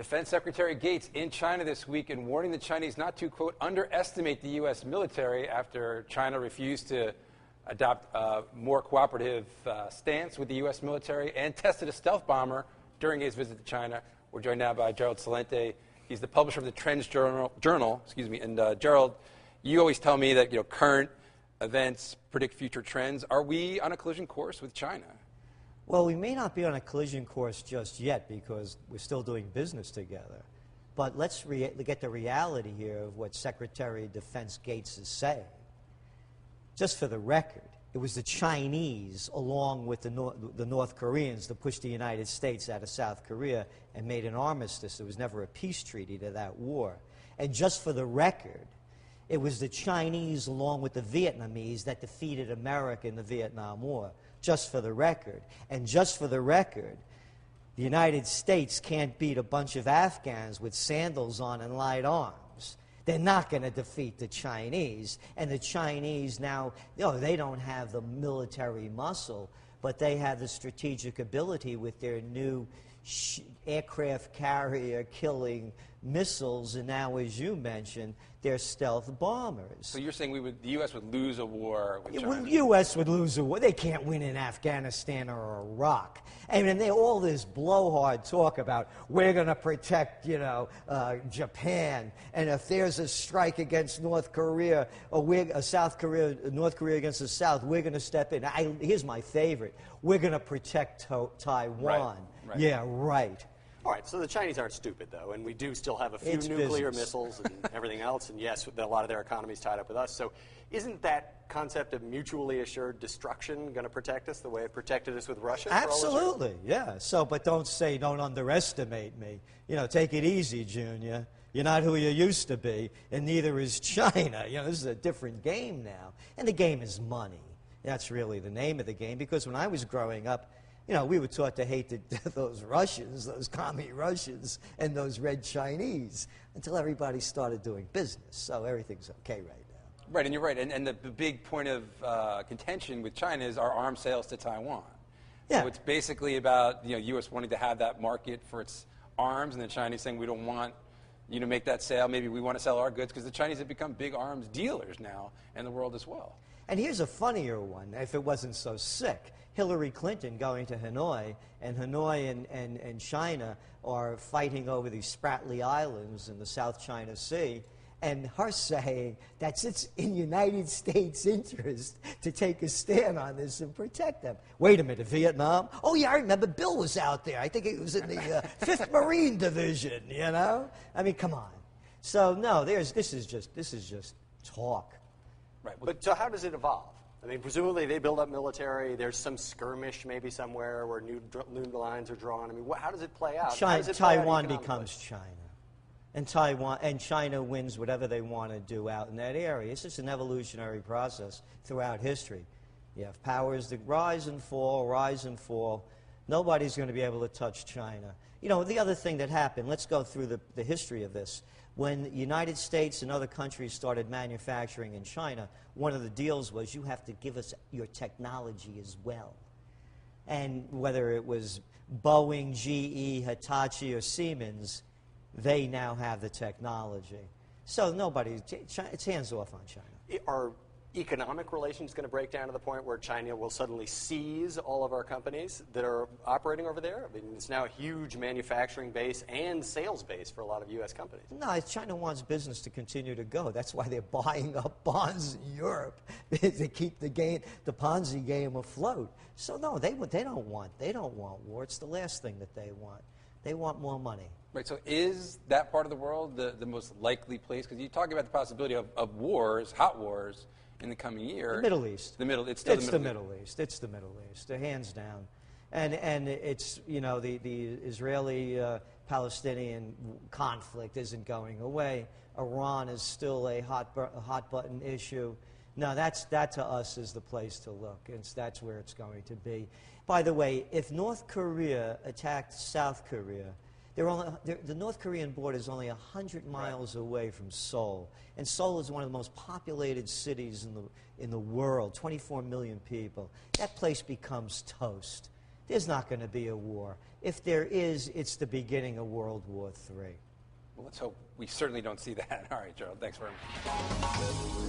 Defense Secretary Gates in China this week and warning the Chinese not to, quote, underestimate the U.S. military after China refused to adopt a more cooperative stance with the U.S. military and tested a stealth bomber during his visit to China. We're joined now by Gerald Celente. He's the publisher of the Trends Journal. And Gerald, you always tell me that current events predict future trends. Are we on a collision course with China? Well, we may not be on a collision course just yet because we're still doing business together. But let's get the reality here of what Secretary of Defense Gates is saying. Just for the record, it was the Chinese, along with the North Koreans, that pushed the United States out of South Korea and made an armistice. There was never a peace treaty to that war. And just for the record, it was the Chinese, along with the Vietnamese, that defeated America in the Vietnam War. Just for the record. And just for the record, the United States can't beat a bunch of Afghans with sandals on and light arms. They're not going to defeat the Chinese. And the Chinese now, they don't have the military muscle, but they have the strategic ability with their new aircraft carrier killing missiles, and now, as you mentioned, they're stealth bombers. So you're saying the U.S. would lose a war with China? The U.S. would lose a war. They can't win in Afghanistan or Iraq. I mean, all this blowhard talk about we're going to protect, Japan, and if there's a strike against North Korea or North Korea against the South, we're going to step in. Here's my favorite: we're going to protect Taiwan. Right. Yeah, right. All right, so the Chinese aren't stupid, though, and we do still have a few nuclear missiles and everything else, and yes, a lot of their economy is tied up with us. So isn't that concept of mutually assured destruction going to protect us the way it protected us with Russia? Absolutely, yeah. So, but don't underestimate me. Take it easy, Junior. You're not who you used to be, and neither is China. This is a different game now, and the game is money. That's really the name of the game, because when I was growing up, we were taught to hate those Russians, those commie Russians, and those red Chinese, until everybody started doing business. So everything's okay right now. Right, and you're right. And the big point of contention with China is our arms sales to Taiwan. Yeah. So it's basically about U.S. wanting to have that market for its arms, and the Chinese saying we don't want you to make that sale. Maybe we want to sell our goods, because the Chinese have become big arms dealers now in the world as well. And here's a funnier one, if it wasn't so sick. Hillary Clinton going to Hanoi, and Hanoi and China are fighting over these Spratly Islands in the South China Sea, and her saying that it's in the United States' interest to take a stand on this and protect them. Wait a minute, Vietnam? Oh, yeah, I remember Bill was out there. I think he was in the 5th Marine Division, I mean, come on. So, no, this is just talk. Right. But so how does it evolve? I mean, presumably they build up military. There's some skirmish maybe somewhere where new lines are drawn. I mean, how does it play out? Taiwan becomes China. And China wins whatever they want to do out in that area. It's just an evolutionary process throughout history. You have powers that rise and fall. Nobody's going to be able to touch China. The other thing that happened, let's go through the history of this. When the United States and other countries started manufacturing in China, one of the deals was you have to give us your technology as well. And whether it was Boeing, GE, Hitachi, or Siemens, they now have the technology. So it's hands off on China. Are economic relations going to break down to the point where China will suddenly seize all of our companies that are operating over there? I mean, it's now a huge manufacturing base and sales base for a lot of U.S. companies. No, China wants business to continue to go. That's why they're buying up bonds in Europe to keep the Ponzi game afloat. So no, they don't want war. It's the last thing that they want. They want more money. Right, so is that part of the world the most likely place? Because you talk about the possibility of wars, hot wars, in the coming year. The Middle East. It's the Middle East. It's the Middle East. Hands down. And it's, the Israeli-Palestinian conflict isn't going away. Iran is still a hot button issue. No, that to us is the place to look. That's where it's going to be. By the way, if North Korea attacked South Korea, the North Korean border is only 100 miles away from Seoul. And Seoul is one of the most populated cities in the world, 24 million people. That place becomes toast. there's not going to be a war. If there is, it's the beginning of World War III. Well, let's hope we certainly don't see that. All right, Gerald, thanks very much.